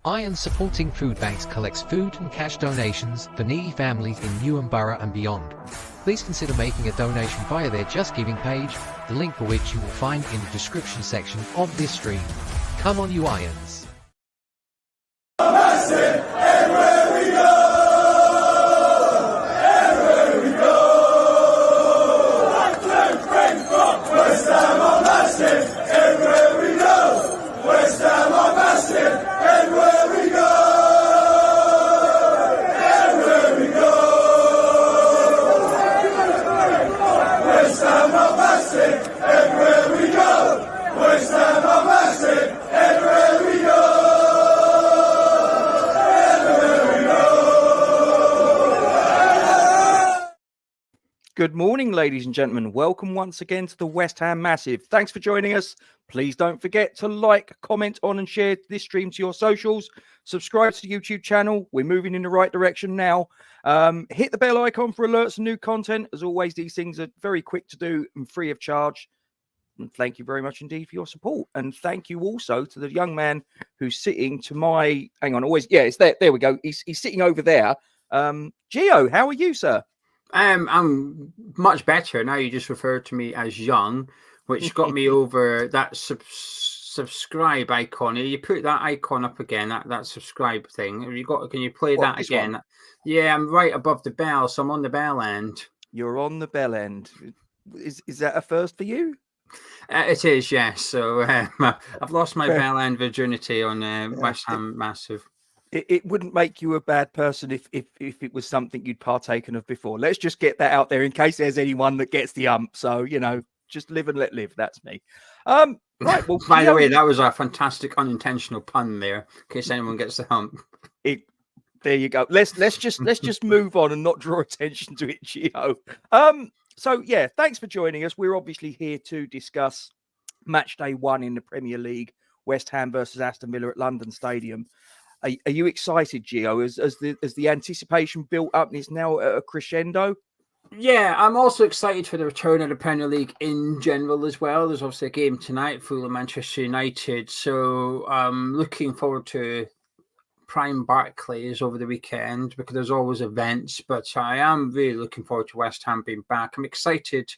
Iron Supporting Food Banks collects food and cash donations for needy families in Newham Borough and beyond. Please consider making a donation via their Just Giving page, the link for which you will find in the description section of this stream. Come on, you Irons! Good morning, ladies and gentlemen. Welcome once again to the West Ham Massive. Thanks for joining us. Please don't forget to like, comment on and share this stream to your socials. Subscribe to the YouTube channel. We're moving in the right direction now. Hit the bell icon for alerts and new content. As always, these things are very quick to do and free of charge. And thank you very much indeed for your support. And thank you also to the young man who's sitting to my... Hang on, always... Yeah, it's there. There we go. He's sitting over there. Gio, how are you, sir? I'm much better now. You just referred to me as young, which got me over that subscribe icon. You put that icon up again, that subscribe thing. Can you play that again? One? Yeah, I'm right above the bell, so I'm on the bell end. You're on the bell end. Is that a first for you? It is, yes. So I've lost my bell end virginity on West Ham Massive. It wouldn't make you a bad person if it was something you'd partaken of before. Let's just get that out there in case there's anyone that gets the ump. So, you know, just live and let live. That's me. Right. Well, by the way, that was a fantastic unintentional pun there, in case anyone gets the hump. There you go. Let's just move on and not draw attention to it, Gio. So yeah, thanks for joining us. We're obviously here to discuss match day 1 in the Premier League, West Ham versus Aston Villa at London Stadium. Are you excited, Gio? As the anticipation built up and it's now at a crescendo? Yeah, I'm also excited for the return of the Premier League in general as well. There's obviously a game tonight, Fulham Manchester United. So I'm looking forward to Prime Barclays over the weekend because there's always events. But I am really looking forward to West Ham being back. I'm excited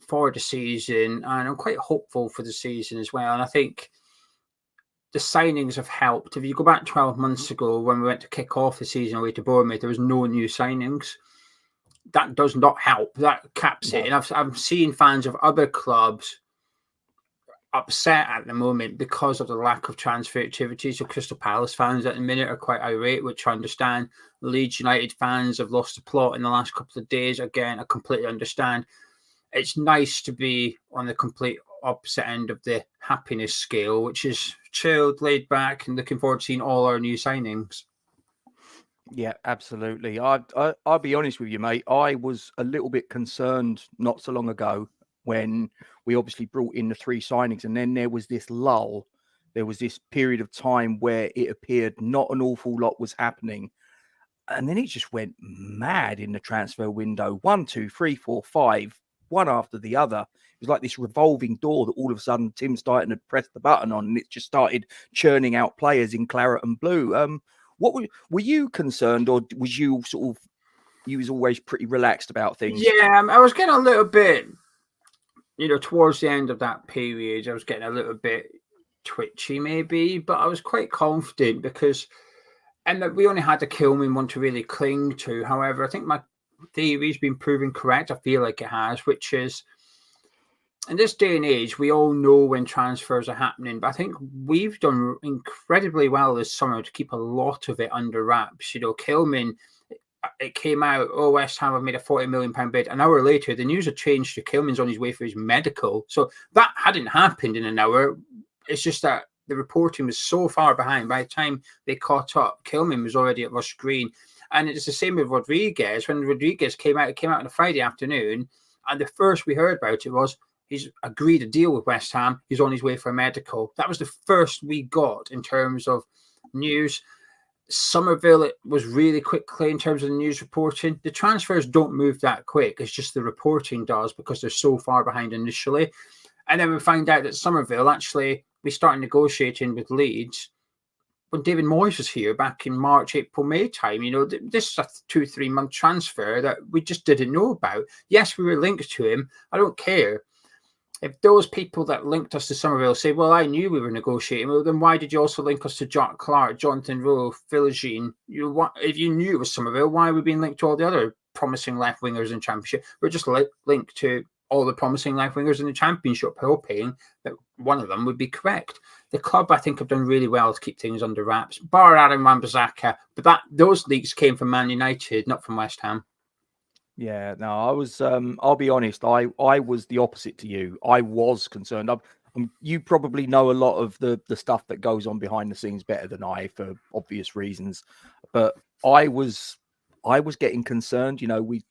for the season and I'm quite hopeful for the season as well. And I think the signings have helped. If you go back 12 months ago when we went to kick off the season away to Bournemouth, there was no new signings. That does not help. That caps it. And I've seen fans of other clubs upset at the moment because of the lack of transfer activity. So Crystal Palace fans at the minute are quite irate, which I understand. Leeds United fans have lost the plot in the last couple of days. Again, I completely understand. It's nice to be on the complete opposite end of the happiness scale, which is chilled, laid back, and looking forward to seeing all our new signings. Yeah, absolutely. I'll be honest with you, mate. I was a little bit concerned not so long ago when we obviously brought in the 3 signings, and then there was this lull. There was this period of time where it appeared not an awful lot was happening, and then it just went mad in the transfer window. 1, 2, 3, 4, 5, one after the other. It was like this revolving door that all of a sudden Tim Stighton had pressed the button on, and it just started churning out players in claret and blue. What were you concerned, or was you you was always pretty relaxed about things? Yeah, I was getting a little bit, towards the end of that period, I was getting a little bit twitchy maybe, but I was quite confident because, and that we only had the Kilman one to really cling to. However, I think my theory's been proven correct. I feel like it has, which is, in this day and age, we all know when transfers are happening, but I think we've done incredibly well this summer to keep a lot of it under wraps. Kilman, it came out, West Ham have made a £40 million bid. An hour later, the news had changed to Kilman's on his way for his medical. So that hadn't happened in an hour. It's just that the reporting was so far behind. By the time they caught up, Kilman was already at our screen. And it's the same with Rodriguez. When Rodriguez came out, it came out on a Friday afternoon. And the first we heard about it was, he's agreed a deal with West Ham. He's on his way for a medical. That was the first we got in terms of news. Somerville was really quickly in terms of the news reporting. The transfers don't move that quick. It's just the reporting does because they're so far behind initially. And then we find out that Somerville, actually, we started negotiating with Leeds when David Moyes was here back in March, April, May time. This is a 2-3 month transfer that we just didn't know about. Yes, we were linked to him. I don't care. If those people that linked us to Somerville say, well, I knew we were negotiating, well, then why did you also link us to Jack Clark, Jonathan Rowe, Philogene? If you knew it was Somerville, why are we being linked to all the other promising left wingers in Championship? We're just linked to all the promising left wingers in the Championship, hoping that one of them would be correct. The club, I think, have done really well to keep things under wraps, bar Aaron Wan-Bissaka, but those leaks came from Man United, not from West Ham. Yeah, no, I was. I'll be honest. I was the opposite to you. I was concerned. You probably know a lot of the stuff that goes on behind the scenes better than I, for obvious reasons. But I was getting concerned.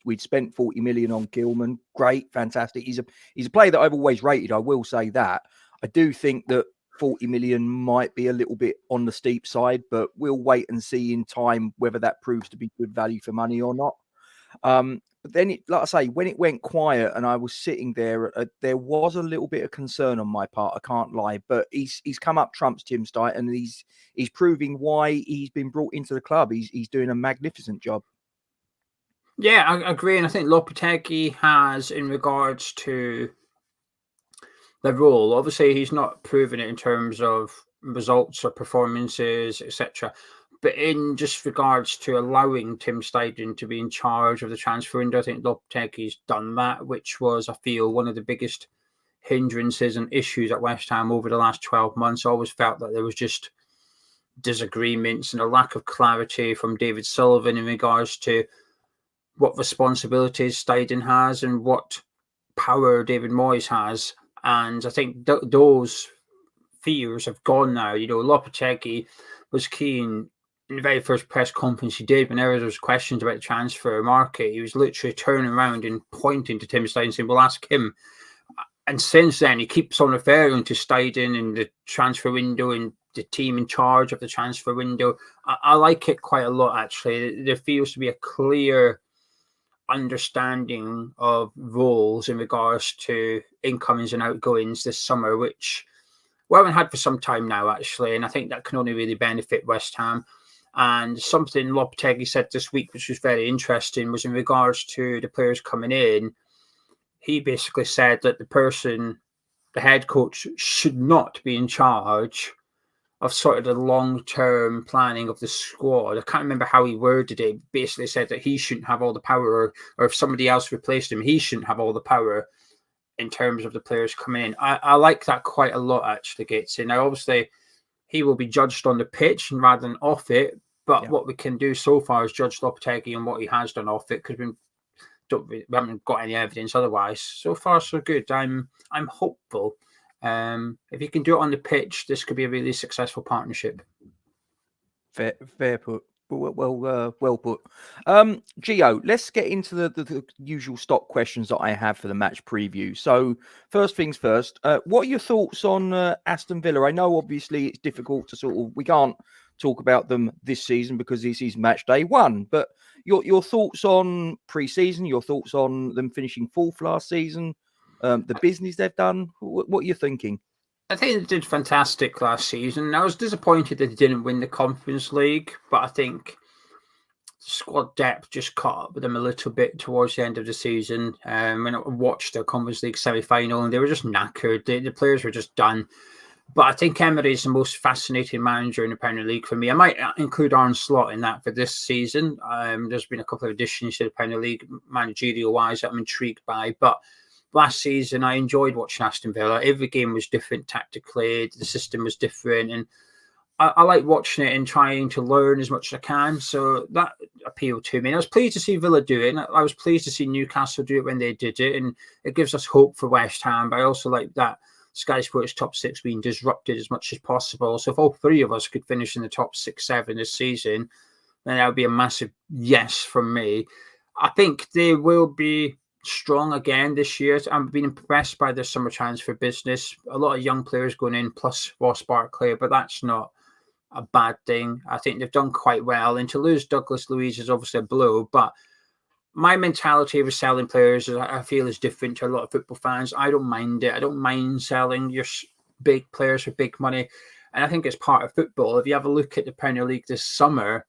We'd spent 40 million on Gilman. Great, fantastic. He's a player that I've always rated. I will say that. I do think that 40 million might be a little bit on the steep side, but we'll wait and see in time whether that proves to be good value for money or not. But then, like I say, when it went quiet and I was sitting there, there was a little bit of concern on my part. I can't lie, but he's come up trumps Tim Stight, and he's proving why he's been brought into the club. He's doing a magnificent job. Yeah, I agree, and I think Lopetegui has, in regards to the role, obviously he's not proven it in terms of results or performances, etc. But in just regards to allowing Tim Steidten to be in charge of the transfer window, I think Lopetegui's done that, which was, I feel, one of the biggest hindrances and issues at West Ham over the last 12 months. I always felt that there was just disagreements and a lack of clarity from David Sullivan in regards to what responsibilities Steidten has and what power David Moyes has. And I think those fears have gone now. Lopetegui was keen in the very first press conference he did, whenever there was questions about the transfer market, he was literally turning around and pointing to Tim Steidten and saying, well, ask him. And since then, he keeps on referring to Steidten and the transfer window and the team in charge of the transfer window. I like it quite a lot, actually. There feels to be a clear understanding of roles in regards to incomings and outgoings this summer, which we haven't had for some time now, actually. And I think that can only really benefit West Ham. And something Lopetegui said this week, which was very interesting, was in regards to the players coming in. He basically said that the head coach, should not be in charge of sort of the long-term planning of the squad. I can't remember how he worded it. He basically said that he shouldn't have all the power, or if somebody else replaced him, he shouldn't have all the power in terms of the players coming in. I like that quite a lot, actually, Gates. Now, obviously, he will be judged on the pitch rather than off it. But what we can do so far is judge Lopetegui and what he has done off it, because we haven't got any evidence otherwise. So far, so good. I'm hopeful. If you can do it on the pitch, this could be a really successful partnership. Fair put. Well put. Gio, let's get into the usual stock questions that I have for the match preview. So first things first, what are your thoughts on Aston Villa? I know obviously it's difficult to we can't talk about them this season because this is match day 1, but your thoughts on pre-season, your thoughts on them finishing 4th last season, the business they've done, what are you thinking? I think they did fantastic last season. I was disappointed that they didn't win the Conference League, but I think squad depth just caught up with them a little bit towards the end of the season. When I watched the Conference League semi-final, and they were just knackered. The players were just done. But I think Emery is the most fascinating manager in the Premier League for me. I might include Arne Slot in that for this season. There's been a couple of additions to the Premier League managerial-wise that I'm intrigued by, but last season, I enjoyed watching Aston Villa. Every game was different tactically. The system was different. And I like watching it and trying to learn as much as I can. So that appealed to me. And I was pleased to see Villa do it. And I was pleased to see Newcastle do it when they did it. And it gives us hope for West Ham. But I also like that Sky Sports top 6 being disrupted as much as possible. So if all 3 of us could finish in the top 6, 7 this season, then that would be a massive yes from me. I think they will be strong again this year. I'm being impressed by their summer transfer business. A lot of young players going in, plus Ross Barkley, but that's not a bad thing. I think they've done quite well. And to lose Douglas Luiz is obviously a blow, but my mentality of selling players, I feel, is different to a lot of football fans. I don't mind it. I don't mind selling your big players for big money. And I think it's part of football. If you have a look at the Premier League this summer,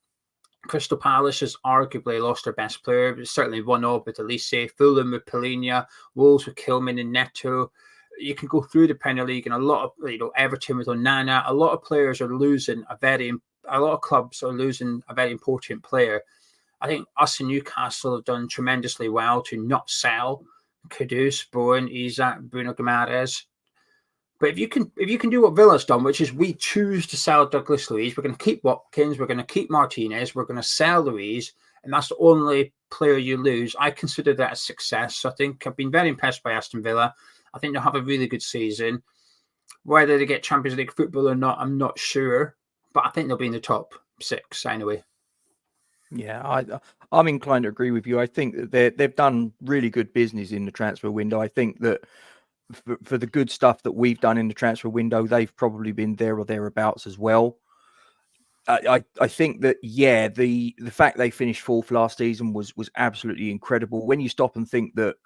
Crystal Palace has arguably lost their best player, but certainly one off with Elise, Fulham with Polina, Wolves with Kilman and Neto. You can go through the Premier League, and a lot of, Everton with Onana, a lot of players are losing a lot of clubs are losing a very important player. I think us in Newcastle have done tremendously well to not sell Kudus, Bowen, Isak, Bruno Guimaraes. But if you can do what Villa's done, which is we choose to sell Douglas Luiz, we're going to keep Watkins, we're going to keep Martinez, we're going to sell Luiz, and that's the only player you lose. I consider that a success. I think I've been very impressed by Aston Villa. I think they'll have a really good season. Whether they get Champions League football or not, I'm not sure, but I think they'll be in the top 6 anyway. Yeah, I'm inclined to agree with you. I think that they've done really good business in the transfer window. I think that for the good stuff that we've done in the transfer window, they've probably been there or thereabouts as well. I think that, yeah, the fact they finished 4th last season was absolutely incredible. When you stop and think that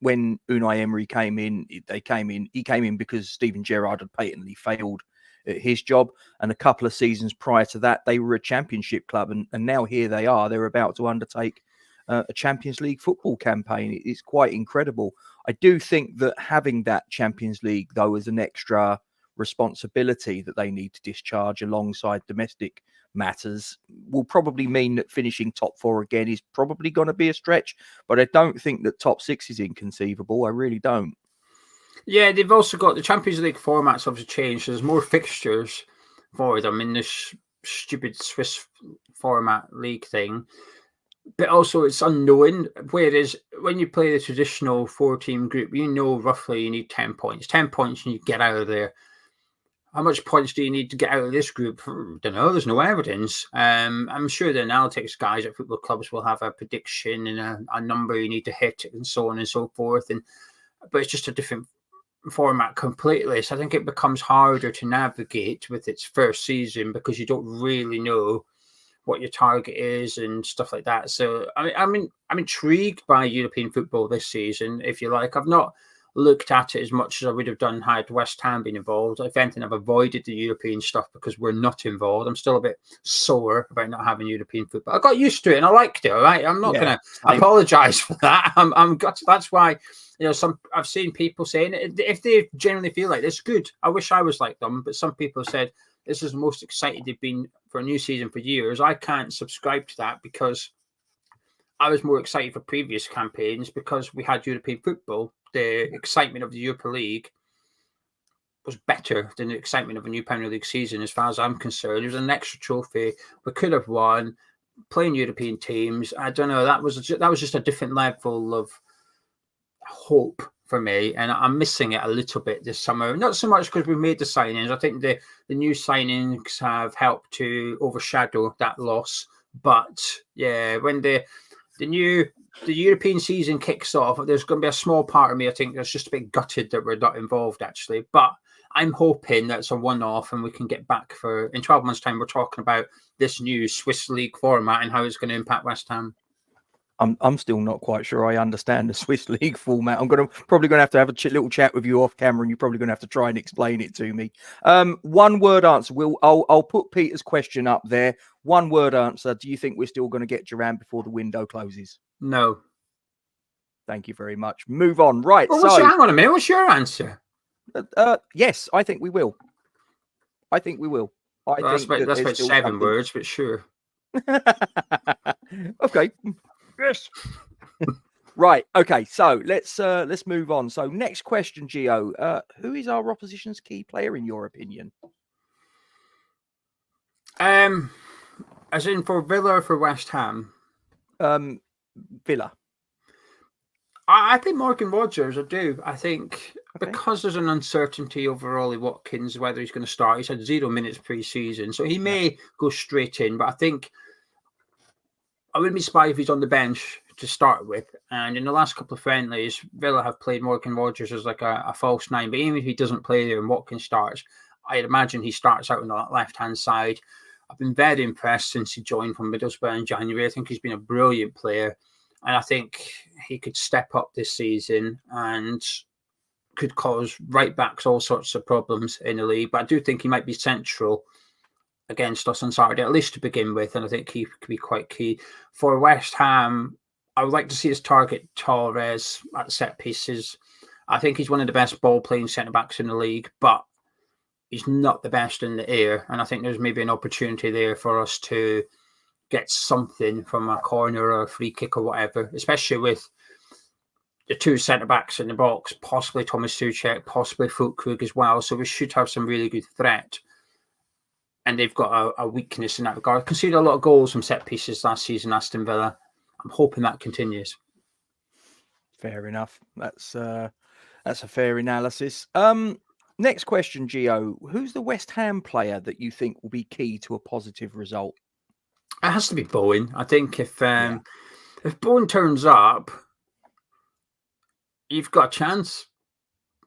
when Unai Emery came in, he came in because Steven Gerrard had patently failed at his job. And a couple of seasons prior to that, they were a championship club. And now here they are. They're about to undertake a Champions League football campaign. It's quite incredible. I do think that having that Champions League, though, as an extra responsibility that they need to discharge alongside domestic matters will probably mean that finishing top 4 again is probably going to be a stretch. But I don't think that top 6 is inconceivable. I really don't. Yeah, they've also got the Champions League formats obviously changed. There's more fixtures for them in this stupid Swiss format league thing. But also it's unknown, whereas when you play the traditional 4-team group, roughly you need 10 points. 10 points and you get out of there. How much points do you need to get out of this group? I don't know. There's no evidence. I'm sure the analytics guys at football clubs will have a prediction and a number you need to hit and so on and so forth. But it's just a different format completely. So I think it becomes harder to navigate with its first season because you don't really know what your target is and stuff like that. So I'm intrigued by European football this season, if you like. I've not looked at it as much as I would have done had West Ham been involved. If anything, I've avoided the European stuff because we're not involved. I'm still a bit sore about not having European football. I got used to it and I liked it. All right, I'm not going to apologise for that. That's why I've seen people saying if they generally feel like this, good. I wish I was like them, but some people said this is the most excited they've been for a new season for years. I can't subscribe to that because I was more excited for previous campaigns because we had European football. The excitement of the Europa League was better than the excitement of a new Premier League season, as far as I'm concerned. It was an extra trophy we could have won, playing European teams. I don't know. That was just a different level of hope for me, and I'm missing it a little bit this summer. Not so much because we made the signings. I think the new signings have helped to overshadow that loss. But yeah, when the European season kicks off, there's going to be a small part of me, I think, that's just a bit gutted that we're not involved, actually. But I'm hoping that's a one-off and we can get back in 12 months' time, we're talking about this new Swiss League format and how it's going to impact West Ham. I'm still not quite sure I understand the Swiss League format. I'm probably going to have a little chat with you off camera, and you're probably going to have to try and explain it to me. One word answer. I'll put Peter's question up there. One word answer. Do you think we're still going to get Duran before the window closes? No. Thank you very much. Move on. Right. Well, hang on a minute. What's your answer? Yes, I think we will. That's about 7 words, but sure. Okay. Yes. Right. Okay. So let's move on. So next question, Gio. Who is our opposition's key player in your opinion? As in for Villa or for West Ham? Villa. I think Morgan Rogers, I do. I think because there's an uncertainty over Ollie Watkins, whether he's going to start. He's had 0 minutes pre-season, so he may go straight in. But I think I wouldn't be surprised if he's on the bench to start with. And in the last couple of friendlies, Villa have played Morgan Rogers as like a false 9. But even if he doesn't play there and Watkins starts, I'd imagine he starts out on the left-hand side. I've been very impressed since he joined from Middlesbrough in January. I think he's been a brilliant player. And I think he could step up this season and could cause right backs all sorts of problems in the league. But I do think he might be central against us on Saturday, at least to begin with, and I think he could be quite key. For West Ham, I would like to see us target Torres at set pieces. I think he's one of the best ball-playing centre-backs in the league, but he's not the best in the air, and I think there's maybe an opportunity there for us to get something from a corner or a free kick or whatever, especially with the two centre-backs in the box, possibly Thomas Souček, possibly Füllkrug as well, so we should have some really good threat. And they've got a weakness in that regard. Conceded a lot of goals from set pieces last season, Aston Villa. I'm hoping that continues. Fair enough. That's a fair analysis. Next question, Gio. Who's the West Ham player that you think will be key to a positive result? It has to be Bowen. I think if Bowen turns up, you've got a chance.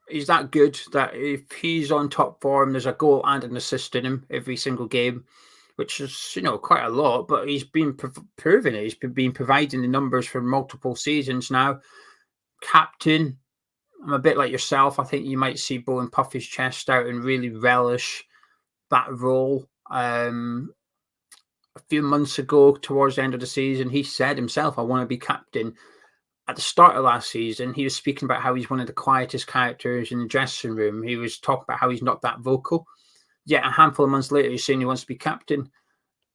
He's that good that if he's on top form, there's a goal and an assist in him every single game, which is, quite a lot, but he's been proving it. He's been providing the numbers for multiple seasons now. Captain, I'm a bit like yourself. I think you might see Bowen puff his chest out and really relish that role. A few months ago, towards the end of the season, he said himself, I want to be captain. At the start of last season, he was speaking about how he's one of the quietest characters in the dressing room. He was talking about how he's not that vocal. Yet a handful of months later, he's saying he wants to be captain.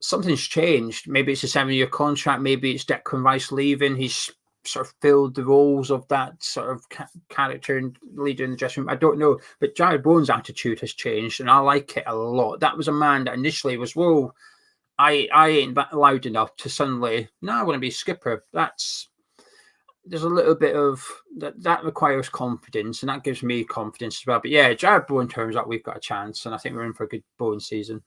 Something's changed. Maybe it's a 7-year contract. Maybe it's Declan Rice leaving. He's sort of filled the roles of that sort of character and leader in the dressing room. I don't know. But Jared Bowen's attitude has changed, and I like it a lot. That was a man that initially was, whoa, I ain't loud enough, to suddenly, no, I want to be skipper. There's a little bit of that requires confidence, and that gives me confidence as well. But yeah, Jared Bowen turns up, we've got a chance, and I think we're in for a good Bowen season.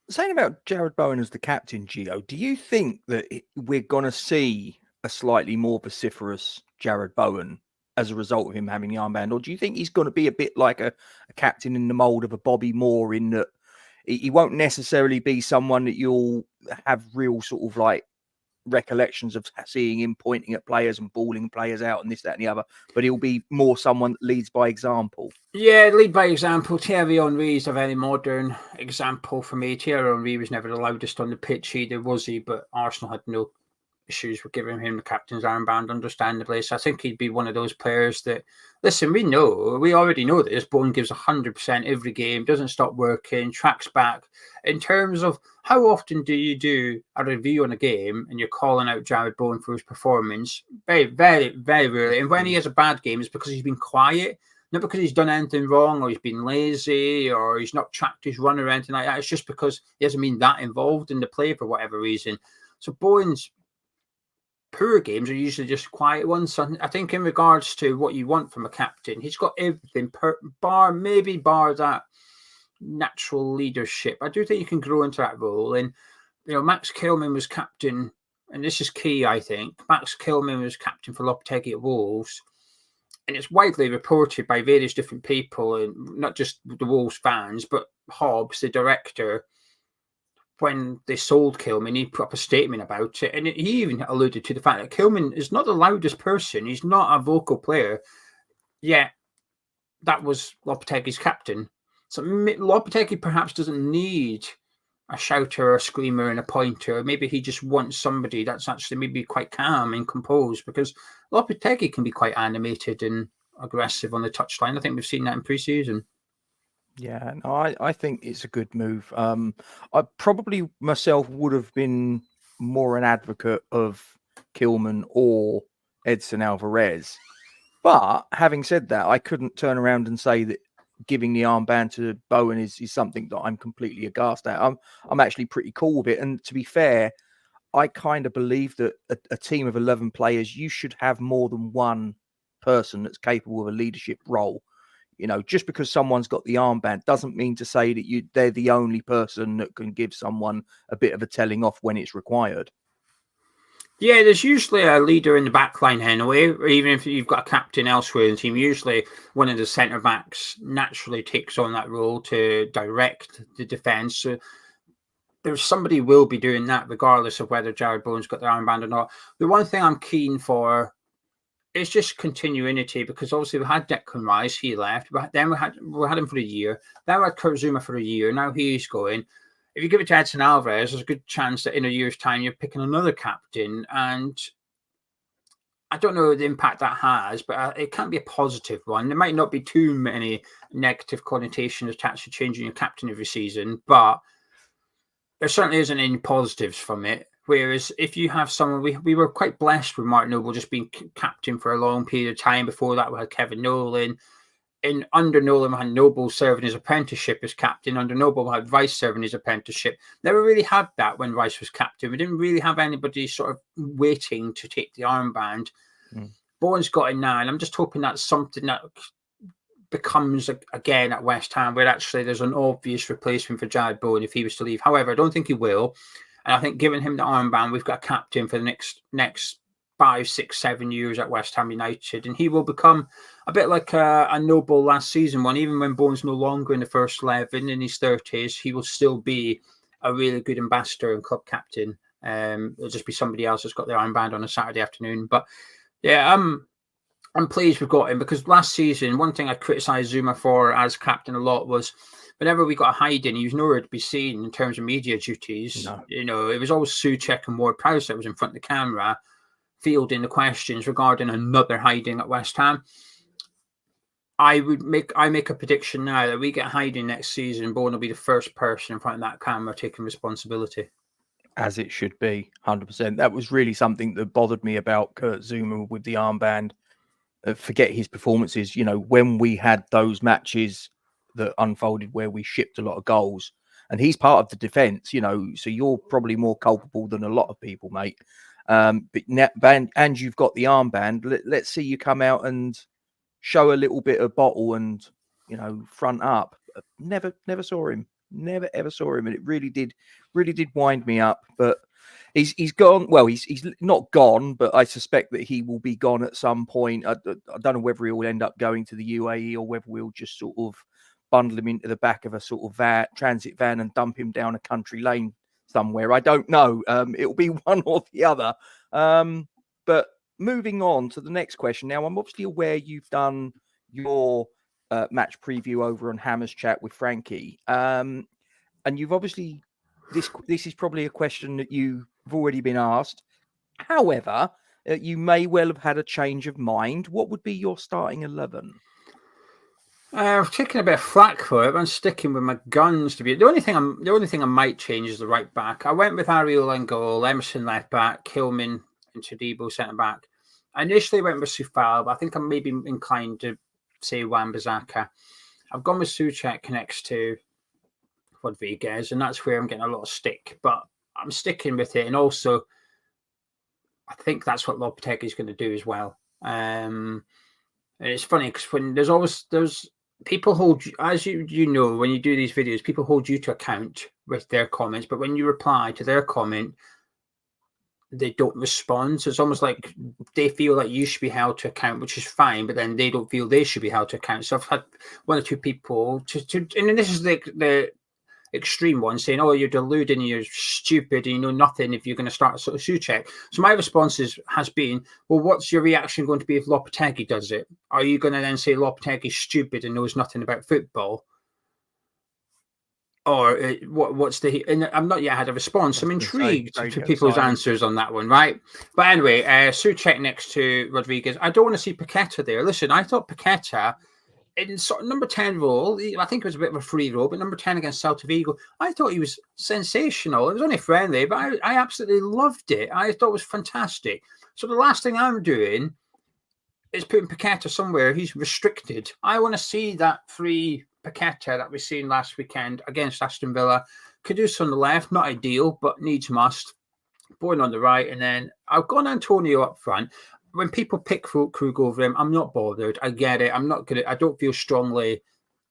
Saying about Jared Bowen as the captain, Gio, do you think that we're going to see a slightly more vociferous Jared Bowen as a result of him having the armband, or do you think he's going to be a bit like a captain in the mould of a Bobby Moore, in that he won't necessarily be someone that you'll have real sort of like recollections of seeing him pointing at players and balling players out and this, that and the other, but he'll be more someone that leads by example? Yeah, lead by example. Thierry Henry is a very modern example for me. Thierry Henry was never the loudest on the pitch either, was he? But Arsenal had no issues with giving him the captain's armband, understandably. So I think he'd be one of those players that, listen, we already know this. Bowen gives 100% every game, doesn't stop working, tracks back. In terms of how often do you do a review on a game and you're calling out Jared Bowen for his performance? Very, very, very rarely. And when he has a bad game, it's because he's been quiet, not because he's done anything wrong or he's been lazy or he's not tracked his run or anything like that. It's just because he hasn't been that involved in the play for whatever reason. So Bowen's poor games are usually just quiet ones. So I think in regards to what you want from a captain, he's got everything, bar that natural leadership. I do think you can grow into that role. And, Max Kilman was captain, and this is key, I think. Max Kilman was captain for Lopetegui at Wolves. And it's widely reported by various different people, and not just the Wolves fans, but Hobbs, the director, when they sold Kilman, he put up a statement about it. And he even alluded to the fact that Kilman is not the loudest person. He's not a vocal player. Yet that was Lopetegui's captain. So Lopetegui perhaps doesn't need a shouter, a screamer, and a pointer. Maybe he just wants somebody that's actually maybe quite calm and composed, because Lopetegui can be quite animated and aggressive on the touchline. I think we've seen that in pre-season. Yeah, no, I think it's a good move. I probably myself would have been more an advocate of Kilman or Edson Alvarez. But having said that, I couldn't turn around and say that giving the armband to Bowen is something that I'm completely aghast at. I'm actually pretty cool with it. And to be fair, I kind of believe that a team of 11 players, you should have more than one person that's capable of a leadership role. Just because someone's got the armband doesn't mean to say that they're the only person that can give someone a bit of a telling off when it's required. Yeah, there's usually a leader in the back line anyway, or even if you've got a captain elsewhere in the team, usually one of the centre-backs naturally takes on that role to direct the defence. So there's somebody will be doing that regardless of whether Jared Bowen's got the armband or not. The one thing I'm keen for it's just continuity, because obviously we had Declan Rice, he left, but then we had him for a year. Then we had Kurt Zouma for a year. Now he's going. If you give it to Edson Alvarez, there's a good chance that in a year's time you're picking another captain, and I don't know the impact that has, but it can't be a positive one. There might not be too many negative connotations attached to changing your captain every season, but there certainly isn't any positives from it. Whereas if you have someone, we were quite blessed with Martin Noble just being captain for a long period of time. Before that, we had Kevin Nolan. Under Nolan, we had Noble serving his apprenticeship as captain. Under Noble, we had Rice serving his apprenticeship. Never really had that when Rice was captain. We didn't really have anybody sort of waiting to take the armband. Bowen's got it now, and I'm just hoping that's something that becomes again at West Ham, where actually there's an obvious replacement for Jared Bowen if he was to leave. However, I don't think he will. And I think giving him the armband, we've got a captain for the next 5, 6, 7 years at West Ham United, and he will become a bit like a Noble last season one. Even when Bowen's no longer in the first 11 in his 30s, he will still be a really good ambassador and club captain. It'll just be somebody else that's got their armband on a Saturday afternoon. But yeah, I'm pleased we've got him, because last season, one thing I criticised Zouma for as captain a lot was whenever we got a hiding, he was nowhere to be seen in terms of media duties. No. You know, it was always Souček and Ward-Prowse that was in front of the camera, fielding the questions regarding another hiding at West Ham. I make a prediction now that we get hiding next season. Bowen will be the first person in front of that camera taking responsibility. As it should be, 100%. That was really something that bothered me about Kurt Zouma with the armband. Forget his performances. You know, when we had those matches that unfolded where we shipped a lot of goals, and he's part of the defence, you know, so you're probably more culpable than a lot of people, mate. And you've got the armband. Let's see you come out and show a little bit of bottle and, you know, front up. Never saw him. Never ever saw him, and it really did wind me up. But he's gone. Well, he's not gone, but I suspect that he will be gone at some point. I don't know whether he'll end up going to the UAE or whether we'll just sort of bundle him into the back of a sort of transit van and dump him down a country lane somewhere. I don't know. It'll be one or the other. But moving on to the next question. Now, I'm obviously aware you've done your match preview over on Hammers Chat with Frankie. And you've obviously, this is probably a question that you've already been asked. However, you may well have had a change of mind. What would be your starting 11? I've taken a bit of flack for it, but I'm sticking with my guns to be. The only thing I might change is the right back. I went with Ariel in goal, Emerson left back, Hillman and Todibo centre back. I initially went with Soufal, but I think I'm maybe inclined to say Wan-Bissaka. I've gone with Souček next to Rodriguez, and that's where I'm getting a lot of stick. But I'm sticking with it, and also I think that's what Lopetegui is going to do as well. And it's funny because when there's people hold you, as you know, when you do these videos, people hold you to account with their comments, but when you reply to their comment, they don't respond. So it's almost like they feel like you should be held to account, which is fine, but then they don't feel they should be held to account. So I've had one or two people and this is the extreme one saying, "Oh, you're deluding, you're stupid, and you know nothing if you're going to start sort of Souček." So my response has been, well, what's your reaction going to be if Lopetegui does it? Are you going to then say Lopetegui's stupid and knows nothing about football? Or what's the... And I'm not yet had a response. I'm intrigued to people's answers on that one, right? But anyway, Souček next to Rodriguez. I don't want to see Paqueta there. Listen, I thought Paqueta in sort of number 10 role, I think it was a bit of a free role, but number 10 against Celta Vigo, I thought he was sensational. It was only friendly, but I absolutely loved it. I thought it was fantastic. So the last thing I'm doing is putting Paqueta somewhere he's restricted. I want to see that free Paqueta that we seen last weekend against Aston Villa. Kudus on the left, not ideal, but needs must. Bowen on the right, and then I've gone Antonio up front. When people pick Krug over him, I'm not bothered. I get it. I don't feel strongly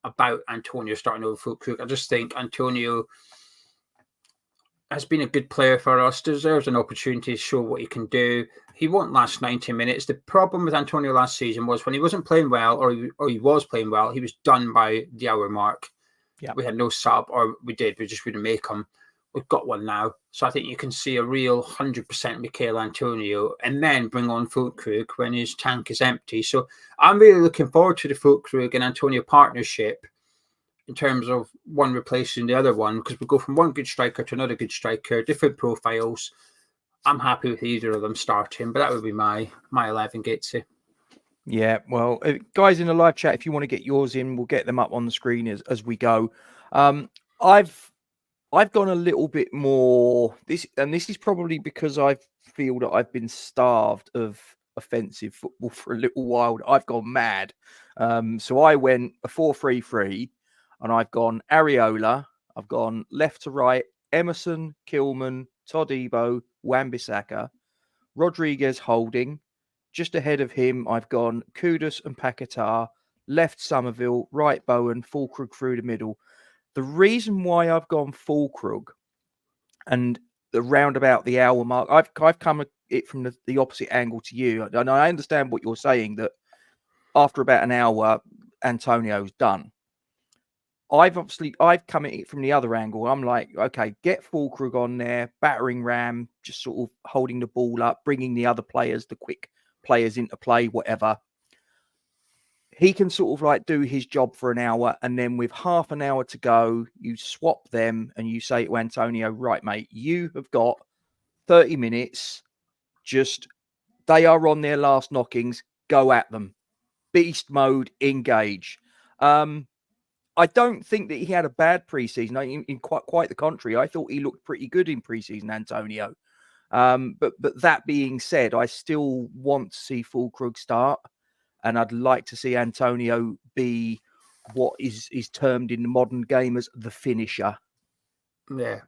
about Antonio starting over Krug. I just think Antonio has been a good player for us, deserves an opportunity to show what he can do. He won't last 90 minutes. The problem with Antonio last season was when he wasn't playing well, or he was playing well, he was done by the hour mark. Yeah. We had no sub, or we did. We just wouldn't make him. We've got one now. So I think you can see a real 100% Michail Antonio, and then bring on Füllkrug when his tank is empty. So I'm really looking forward to the Füllkrug and Antonio partnership in terms of one replacing the other one, because we go from one good striker to another good striker, different profiles. I'm happy with either of them starting, but that would be my 11, Gatesy. Yeah, well, guys in the live chat, if you want to get yours in, we'll get them up on the screen as we go. I've gone a little bit more this is probably because I feel that I've been starved of offensive football for a little while. I've gone mad. So I went a 4-3-3, and I've gone Areola. I've gone left to right, Emerson, Kilman, Todibo, Wan-Bissaka, Rodriguez holding. Just ahead of him, I've gone Kudus and Paquetá, left Somerville, right Bowen, Füllkrug through the middle. The reason why I've gone Füllkrug and around about the hour mark, I've come at it from the opposite angle to you. And I understand what you're saying, that after about an hour, Antonio's done. I've come at it from the other angle. I'm like, okay, get Füllkrug on there, battering ram, just sort of holding the ball up, bringing the other players, the quick players into play, whatever. He can sort of like do his job for an hour, and then with half an hour to go, you swap them and you say to Antonio, right, mate, you have got 30 minutes. Just, they are on their last knockings. Go at them. Beast mode, engage. I don't think that he had a bad preseason. In quite the contrary, I thought he looked pretty good in preseason, Antonio. But that being said, I still want to see Füllkrug start, and I'd like to see Antonio be what is termed in the modern game as the finisher. Yeah,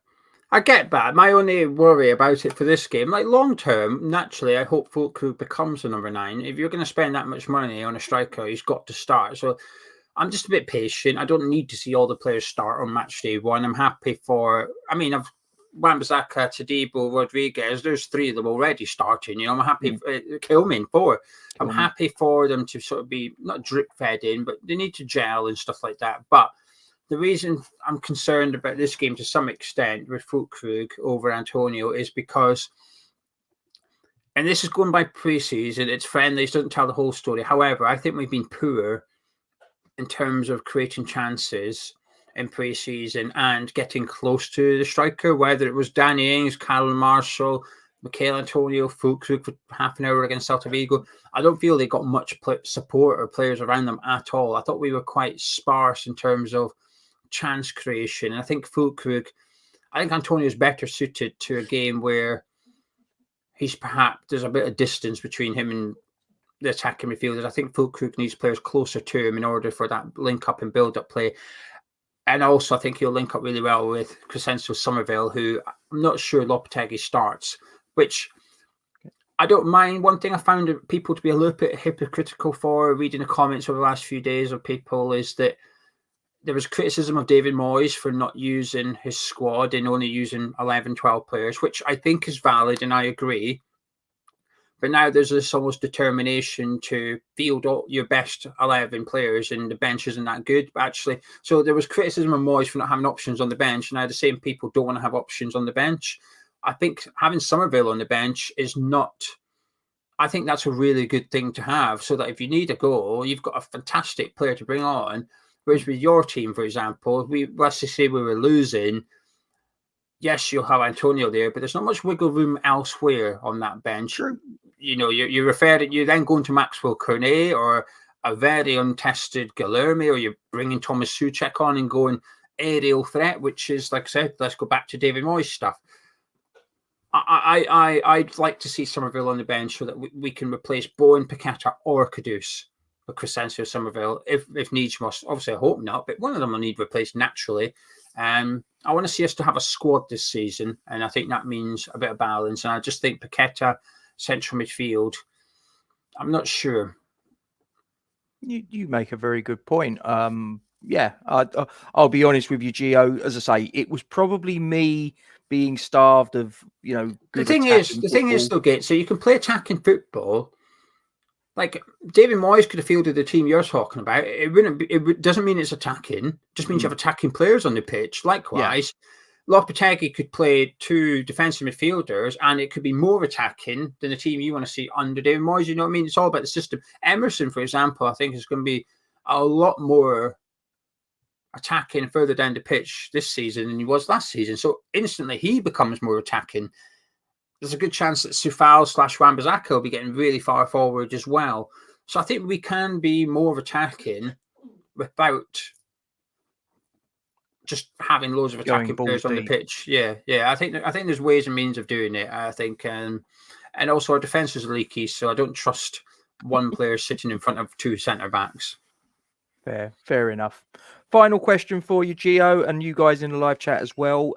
I get that. My only worry about it for this game, like long term, naturally, I hope Füllkrug becomes the number 9. If you're going to spend that much money on a striker, he's got to start. So I'm just a bit patient. I don't need to see all the players start on match day 1. I'm happy for, I've Wan-Bissaka, Todibo, Rodriguez, there's 3 of them already starting. I'm happy, Kilman, 4. I'm happy for them to sort of be not drip fed in, but they need to gel and stuff like that. But the reason I'm concerned about this game to some extent with Füllkrug over Antonio is because, and this is going by pre-season, it's friendly, it doesn't tell the whole story. However, I think we've been poor in terms of creating chances in pre-season and getting close to the striker, whether it was Danny Ings, Callum Marshall, Michail Antonio, Füllkrug for half an hour against Celta Vigo. I don't feel they got much support or players around them at all. I thought we were quite sparse in terms of chance creation. And I think Antonio is better suited to a game where there's a bit of distance between him and the attacking midfielders. I think Füllkrug needs players closer to him in order for that link up and build up play. And also, I think he'll link up really well with Crescencio Somerville, who I'm not sure Lopetegui starts, which I don't mind. One thing I found people to be a little bit hypocritical for, reading the comments over the last few days of people, is that there was criticism of David Moyes for not using his squad and only using 11, 12 players, which I think is valid, and I agree. But now there's this almost determination to field all your best 11 players, and the bench isn't that good. But actually, so there was criticism of Moyes for not having options on the bench. Now the same people don't want to have options on the bench. I think having Somerville on the bench is not. I think that's a really good thing to have, so that if you need a goal, you've got a fantastic player to bring on. Whereas with your team, for example, let's just say we were losing. Yes, you'll have Antonio there, but there's not much wiggle room elsewhere on that bench. True. You then go into Maxwell Cornet or a very untested Guilherme, or you're bringing Thomas Souček on and going aerial threat, which is, like I said, let's go back to David Moyes stuff. I'd like to see Somerville on the bench so that we can replace Bowen, Paquetá, or Kudus with Crescencio Somerville if needs must. Obviously, I hope not, but one of them will need replaced naturally. I want to see us to have a squad this season, and I think that means a bit of balance. And I just think Paquetá, central midfield, I'm not sure. You make a very good point. I'll be honest with you, Gio. As I say, it was probably me being starved of, good the thing is, though, Gates, so you can play attacking football. Like David Moyes could have fielded the team you're talking about. It doesn't mean it's attacking. It just means you have attacking players on the pitch. Likewise, Lopetegui could play 2 defensive midfielders and it could be more attacking than the team you want to see under David Moyes. You know what I mean? It's all about the system. Emerson, for example, I think is going to be a lot more attacking further down the pitch this season than he was last season. So instantly he becomes more attacking. There's a good chance that Sufal/Wan-Bissaka will be getting really far forward as well. So I think we can be more of attacking without just having loads of attacking players on the pitch. Yeah. I think there's ways and means of doing it. I think, and also our defense is leaky, so I don't trust one player sitting in front of 2 centre backs. Fair enough. Final question for you, Gio, and you guys in the live chat as well.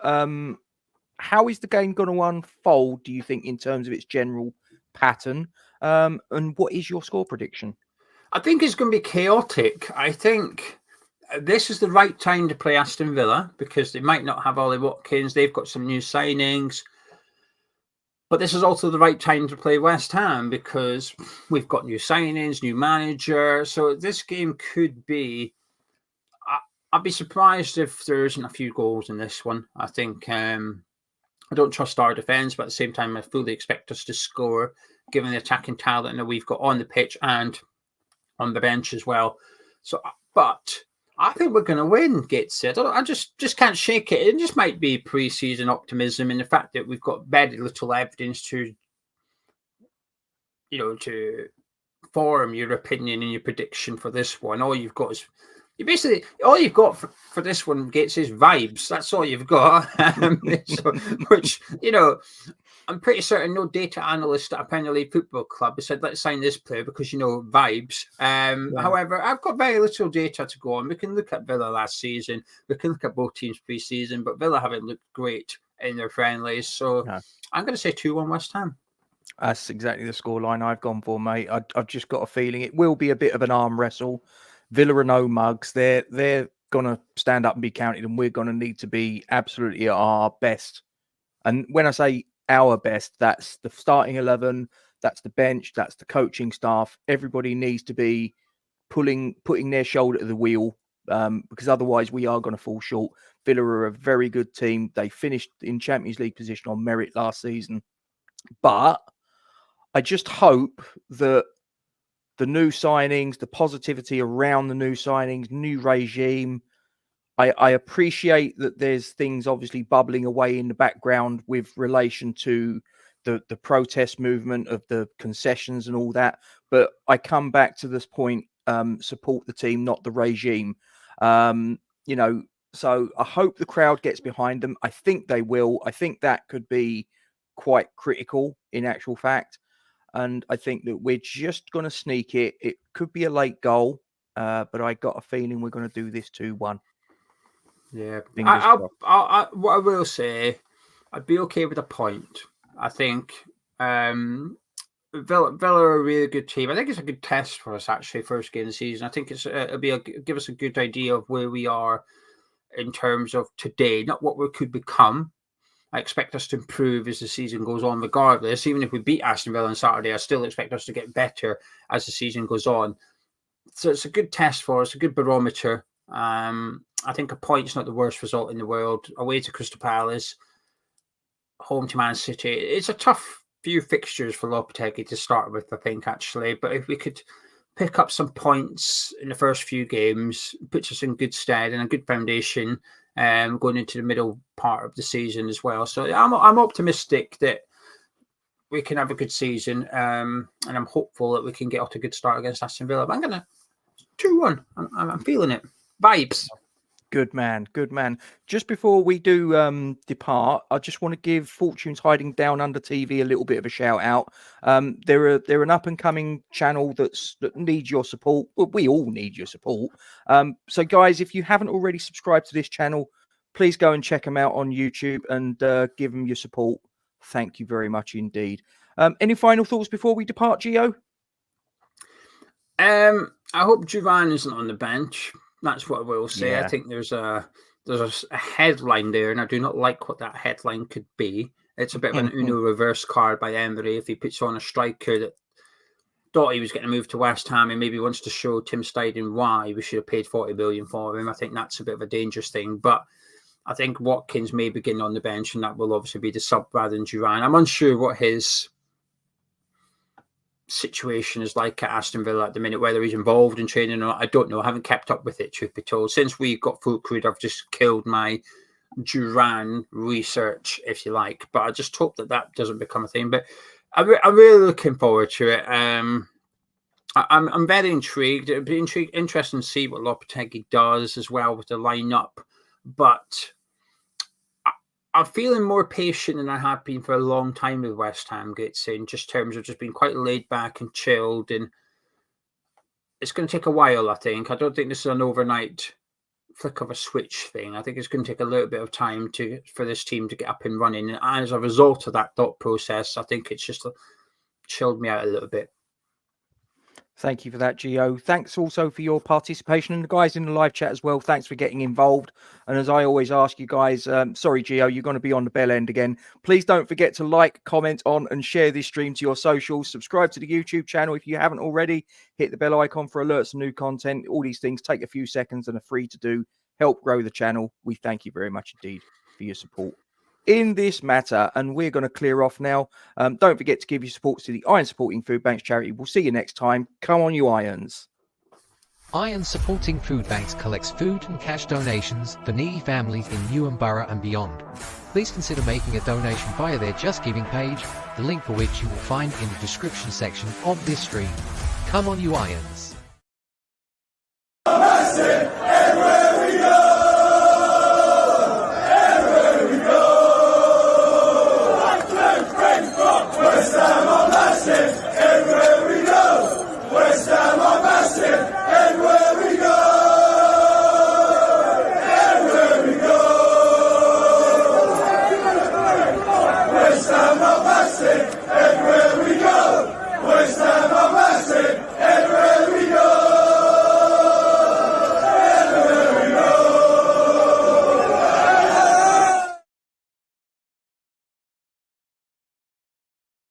How is the game going to unfold, do you think, in terms of its general pattern? And what is your score prediction? I think it's going to be chaotic. I think this is the right time to play Aston Villa because they might not have Ollie Watkins. They've got some new signings. But this is also the right time to play West Ham because we've got new signings, new manager. So this game could be... I'd be surprised if there isn't a few goals in this one. I think I don't trust our defence, but at the same time, I fully expect us to score, given the attacking talent that we've got on the pitch and on the bench as well. So, but I think we're going to win, Gates said. I just can't shake it. It just might be pre-season optimism in the fact that we've got very little evidence to form your opinion and your prediction for this one. All you've got is all you've got for this one, Gates, is vibes. That's all you've got. Which, I'm pretty certain no data analyst at a Premier League football club has said, let's sign this player because, vibes. However, I've got very little data to go on. We can look at Villa last season. We can look at both teams pre-season, but Villa haven't looked great in their friendlies. So I'm going to say 2-1 West Ham. That's exactly the scoreline I've gone for, mate. I've just got a feeling it will be a bit of an arm wrestle. Villa are no mugs. They're going to stand up and be counted, and we're going to need to be absolutely at our best. And when I say our best, that's the starting 11, that's the bench, that's the coaching staff. Everybody needs to be putting their shoulder to the wheel because otherwise we are going to fall short. Villa are a very good team. They finished in Champions League position on merit last season. But I just hope that the new signings, the positivity around the new signings, new regime. I appreciate that there's things obviously bubbling away in the background with relation to the protest movement of the concessions and all that. But I come back to this point, support the team, not the regime. So I hope the crowd gets behind them. I think they will. I think that could be quite critical in actual fact. And I think that we're just going to sneak it. It could be a late goal, but I got a feeling we're going to do this 2-1. Yeah. What I will say, I'd be okay with a point. I think Villa are a really good team. I think it's a good test for us, actually, first game of the season. I think it'll give us a good idea of where we are in terms of today, not what we could become. I expect us to improve as the season goes on, regardless. Even if we beat Aston Villa on Saturday, I still expect us to get better as the season goes on. So it's a good test for us, a good barometer. I think a point's not the worst result in the world. Away to Crystal Palace, home to Man City. It's a tough few fixtures for Lopetegui to start with, I think, actually. But if we could pick up some points in the first few games, puts us in good stead and a good foundation going into the middle part of the season as well. So I'm optimistic that we can have a good season, and I'm hopeful that we can get off a good start against Aston Villa. But I'm going to 2-1. I'm feeling it. Vibes. Good man. Just before we do depart, I just want to give Fortunes Hiding Down Under TV a little bit of a shout out. They're an up and coming channel that needs your support. Well, we all need your support. So guys, if you haven't already subscribed to this channel, please go and check them out on YouTube and give them your support. Thank you very much indeed. Any final thoughts before we depart, Gio? I hope Juvan isn't on the bench. That's what I will say. Yeah. I think there's a headline there, and I do not like what that headline could be. It's a bit of an Uno reverse card by Emery if he puts on a striker that thought he was getting moved to West Ham and maybe wants to show Tim Steidten why we should have paid 40 million for him. I think that's a bit of a dangerous thing. But I think Watkins may begin on the bench, and that will obviously be the sub rather than Duran. I'm unsure what his situation is like at Aston Villa at the minute, whether he's involved in training or not. I don't know. I haven't kept up with it, truth be told. Since we got Fulcrud, I've just killed my Duran research, if you like. But I just hope that that doesn't become a thing. But I'm really looking forward to it. I'm very intrigued. It'd be interesting to see what Lopetegui does as well with the lineup. But I'm feeling more patient than I have been for a long time with West Ham, Gates, in just terms of just being quite laid back and chilled. And it's going to take a while, I think. I don't think this is an overnight flick of a switch thing. I think it's going to take a little bit of time for this team to get up and running. And as a result of that thought process, I think it's just chilled me out a little bit. Thank you for that, Gio. Thanks also for your participation, and the guys in the live chat as well. Thanks for getting involved. And as I always ask you guys, sorry, Gio, you're going to be on the bell end again. Please don't forget to like, comment on, and share this stream to your socials. Subscribe to the YouTube channel if you haven't already. Hit the bell icon for alerts and new content. All these things take a few seconds and are free to do. Help grow the channel. We thank you very much indeed for your support in this matter, and we're going to clear off now. Don't forget to give your supports to the Iron Supporting Food Banks charity. We'll see you next time. Come on, you Irons. Iron Supporting Food Banks collects food and cash donations for needy families in Newham Borough and beyond. Please consider making a donation via their Just Giving page, the link for which you will find in the description section of this stream. Come on, you Irons.